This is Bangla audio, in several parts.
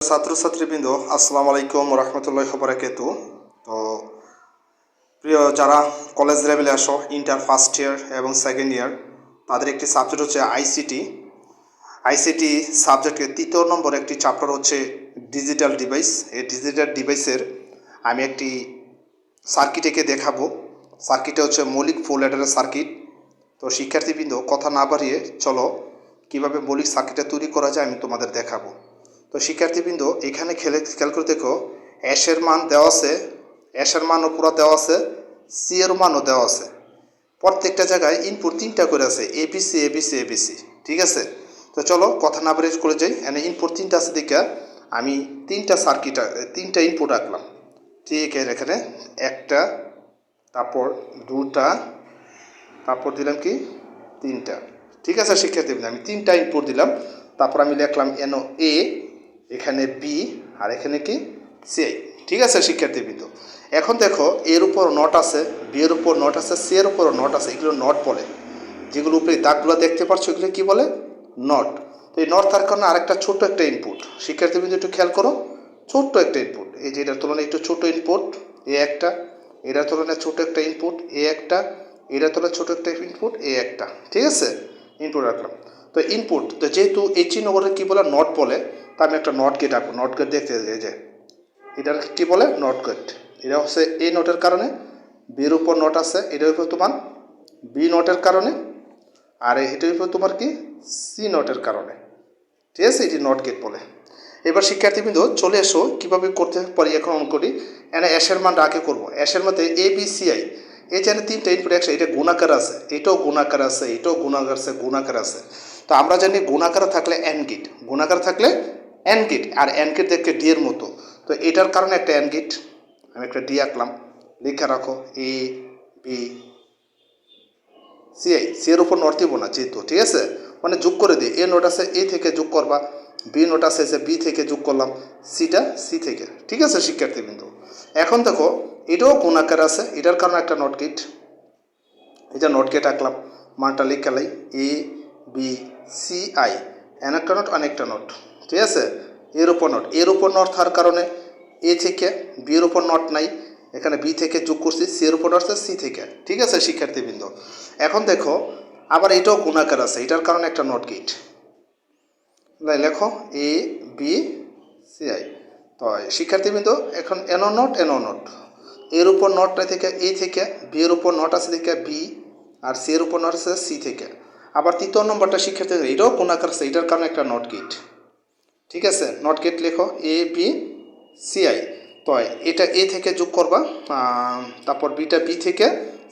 ছাত্রছাত্রীবৃন্দ আসসালামু আলাইকুম রহমতুল্লাহ বারাকাতুহু। তো প্রিয় যারা কলেজ লেভেলে আসো ইন্টার ফার্স্ট ইয়ার এবং সেকেন্ড ইয়ার, তাদের একটি সাবজেক্ট হচ্ছে আইসিটি সাবজেক্টের 3 নম্বর একটি চ্যাপ্টার হচ্ছে ডিজিটাল ডিভাইস। এই ডিজিটাল ডিভাইসের আমি একটি সার্কিট এঁকে দেখাবো। সার্কিটে হচ্ছে মৌলিক ফুল অ্যাডারের সার্কিট। তো শিক্ষার্থীবৃন্দ কথা না বাড়িয়ে চলো কীভাবে মৌলিক সার্কিটটা তৈরি করা যায় আমি তোমাদের দেখাবো। তো শিক্ষার্থীবৃন্দ এখানে খেয়াল করে দেখো, অ্যাশের মান দেওয়া আছে, অ্যাশের মানও পুরো দেওয়া আছে, সি এর মানও দেওয়া আছে। প্রত্যেকটা জায়গায় ইনপুট 3টা করে আছে, এবিসি এবিসি এবিসি। ঠিক আছে, তো চলো কথা না বেরিয়ে করে যাই। এখানে ইনপুট 3টা আছে দিকে আমি 3টা ইনপুট আঁকলাম। ঠিক আছে, এখানে 1টা, তারপর 2টা, তারপর দিলাম কি 3টা। ঠিক আছে শিক্ষার্থীবৃন্দ, আমি 3টা ইনপুট দিলাম। তারপর আমি লিখলাম এনো এ, এখানে বি, আর এখানে কি সি। ঠিক আছে শিক্ষার্থীবৃন্দ, এখন দেখো এর উপর নট আছে, বি এর উপর নট আছে, সি এর উপর নট আছে। এগুলো নট বলে, যেগুলো উপরে দাগগুলো দেখতে পাচ্ছ এগুলো কি বলে? নট। তো এই নট থাকার কারণে আরেকটা ছোট্ট একটা ইনপুট, শিক্ষার্থীবৃন্দ একটু খেয়াল করো, ছোট্ট একটা ইনপুট, এই যে এটার তুলনায় একটু ছোট ইনপুট এ একটা, এটার তুলনায় ছোট একটা ইনপুট এ একটা, এটার তুলনায় ছোট একটা ইনপুট এ একটা। ঠিক আছে, ইনপুট রাখলাম। তো ইনপুট, তো যেহেতু এই চিহ্নগুলো কী বলে? নট বলে। তা আমি একটা নট গেট আঁকবো। নট গেট দেখতে যে এটার কী বলে? Not gate. এটা হচ্ছে এই নোটের কারণে, বির উপর নট আছে, এটার উপর তোমার বি নটের কারণে, আর এটার উপর তোমার কি সি নটের কারণে। ঠিক আছে, এটি নট গেট বলে। এবার শিক্ষার্থীবৃন্দ চলে এসো কীভাবে করতে পারি এখন অন করি। এখানে অ্যাশের মান আগে করবো। অ্যাশের মধ্যে এ বি সি আই, এই যে 3টা ইনপুট একসাথে, এটা গুণাকার আছে, এটাও গুণাকার আছে, এটাও গুণাকার আছে। তো আমরা জানি গুণাকার থাকলে অ্যান্ড গেট, গুণাকার থাকলে অ্যান্ড গেট, আর অ্যান্ড গেট দেখতে ডি এর মতো। তো এটার কারণে একটা অ্যান্ড গেট, আমি একটা ডি আঁকলাম। লিখে রাখো এ বি সি আই। সি এর উপর নট দিব না যেহেতু, ঠিক আছে, মানে যোগ করে দিই। এ নোট আছে এ থেকে যোগ করবা, বি নোট আছে যে বি থেকে যোগ করলাম, সিটা সি থেকে। ঠিক আছে শিক্ষার্থীবৃন্দ, এখন দেখো এটাও গুণাকার আছে, এটার কারণে একটা নট গেট, এটা নট গেট আঁকলাম। মানটা লিখালাই এ বি সি আই, একটা নোট অনেকটা নোট। ঠিক আছে, এর উপর নট, এর উপর নট থাকার কারণে এ থেকে বি এর উপর নট নাই, এখানে বি থেকে যোগ করছি, সি এর উপর আসছে সি থেকে। ঠিক আছে শিক্ষার্থীবৃন্দ, এখন দেখো আবার এটাও গুণাকার আছে, এটার কারণে একটা নট গেট। লেখো এ বি সি আই। তো শিক্ষার্থীবৃন্দ এখন এনো নট এর উপর নটটা থেকে এ থেকে, বি এর উপর নট আছে থেকে বি, আর সি এর উপর নট আছে সি থেকে। আবার 3 নম্বরটা শিক্ষার্থী এটাও গুণাকার আছে, এটার কারণে একটা নট গেট। ঠিক আছে, নট গেট লেখো এ বি সি আই। তো এটা এ থেকে যোগ করবা, তারপর বিটা বি থেকে,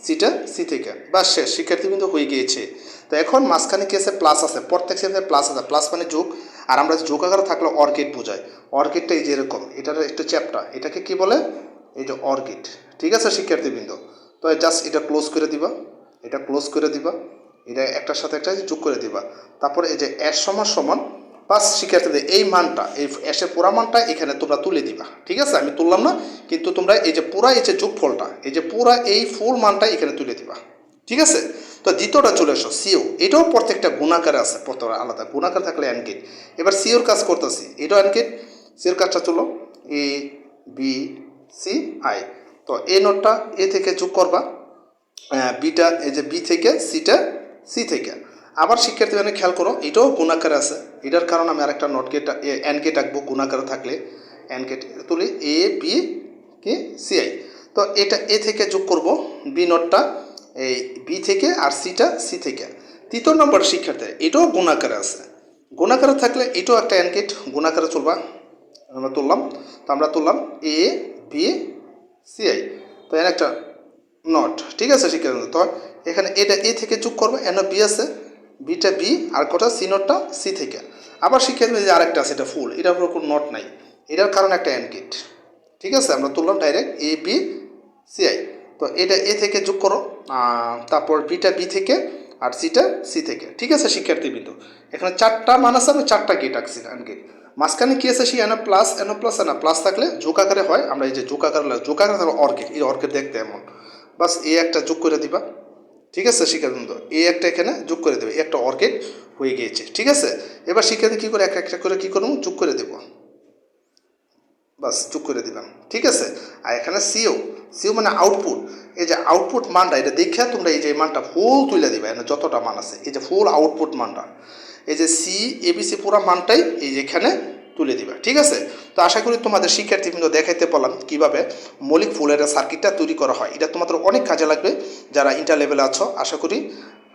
সিটা সি থেকে, বাস শেষ শিক্ষার্থীবৃন্দ, হয়ে গিয়েছে। তো এখন মাঝখানে কি আছে? প্লাস আছে, প্রত্যেক সেখানে প্লাস আছে, প্লাস মানে যোগ। আর আমরা যোগ আকারে থাকলে অর গেট বোঝায়। অর গেটটা এই যে এরকম, এটার একটু চ্যাপ্টা, এটাকে কি বলে? এই যে অর গেট। ঠিক আছে শিক্ষার্থীবৃন্দ, তো জাস্ট এটা ক্লোজ করে দিবা, এটা ক্লোজ করে দিবা, এটা একটার সাথে একটা যোগ করে দিবা। তারপর এই যে এস সমান সমান পাঁচ, শিক্ষার্থীদের এই মানটা, এই এসের পুরা মানটা এখানে তোমরা তুলে দিবা। ঠিক আছে, আমি তুললাম না, কিন্তু তোমরা এই যে পুরা এই যে যোগফলটা, এই যে পুরা এই ফুল মানটা এখানে তুলে দিবা। ঠিক আছে, তো দ্বিতীয়টা চলে এসো সিও, এটাও প্রত্যেকটা গুণাকারে আছে, প্রত্যেকটা আলাদা গুণাকার থাকলে অ্যান্ড গেট। এবার সিওর কাজ করতেছি, এটাও অ্যান্ড গেট, সিওর কাজটা চলো এ বি সি আই। তো এই নোটটা এ থেকে যোগ করবা, বিটা এই যে বি থেকে, সিটা সি থেকে। আবার শিক্ষার্থী মানে খেয়াল করো এটাও গুণাকার আছে, এটার কারণে আমি আরেকটা নট গেট অ্যান্ড গেট আঁকবো। গুণাকার থাকলে অ্যান্ড গেট তুলি এ বি কি সি আই। তো এটা এ থেকে যোগ করব, বি নটটা এই বি থেকে, আর সিটা সি থেকে। 3 নম্বর শিক্ষার্থী এটাও গুণাকারে আছে, গুণাকারে থাকলে এটাও একটা অ্যান্ড গেট, গুণাকারে চলবা। আমরা তুললাম, তো আমরা তুললাম এ বি সি আই, তো এর একটা নট। ঠিক আছে শিক্ষার্থী, তো এখানে এটা এ থেকে যোগ করবো, এন বি আছে, বিটা বি, আর কটা সি নটটা সি থেকে। আবার শিক্ষার্থী যে আরেকটা আছে এটা ফুল, এটার উপর কোনো নট নাই, এটার কারণে একটা অ্যান্ড গেট। ঠিক আছে, আমরা তুললাম direct A B C I. তো এটা এ থেকে যোগ করো, তারপর বিটা বি থেকে, আর সিটা সি থেকে। ঠিক আছে শিক্ষার্থীবৃন্দ, এখানে 4টা মান আছে, আমি 4টা গেট আঁকছি অ্যান্ড গেট। মাঝখানে কি আছে? সেই এন প্লাস প্লাস থাকলে যোগ আকারে হয়, আমরা এই যে যোগ আকারে থাকলে অর্কেট, এই অর্কেট দেখতে এমন। বাস এ একটা যোগ করে দিবা। ঠিক আছে শিক্ষার্থী, এ একটা এখানে যোগ করে দেবে, একটা অর্কেট হয়ে গিয়েছে। ঠিক আছে, এবার শিক্ষার্থী কী করে একটা একটা করে কী করবো? যোগ করে দেবো। বাস যোগ করে দিলাম, ঠিক আছে। আর এখানে সিও, সিও মানে আউটপুট, এই যে আউটপুট মানটা এটা দেখে তোমরা এই যে মানটা ফুল তুলে দিবা, এখানে যতটা মান আছে এই যে ফুল আউটপুট মানটা, এই যে সি এবিসি পুরো মানটাই এই যে এখানে তুলে দিবা, ঠিক আছে। তো আশা করি তোমাদের শিক্ষার্থীবৃন্দ দেখাইতে পারলাম কীভাবে মৌলিক ফুল অ্যারে সার্কিটটা তৈরি করা হয়। এটা তোমাদের অনেক কাজে লাগবে যারা ইন্টার লেভেলে আছো। আশা করি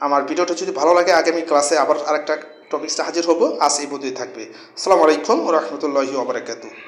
আমার ভিডিওটা যদি ভালো লাগে আগামী ক্লাসে আবার আরেকটা টপিক্সটা হাজির হবো। আজ এই পর্যন্তই থাকবে। আসসালামু আলাইকুম ওয়া রাহমাতুল্লাহি ওয়া বারাকাতুহু।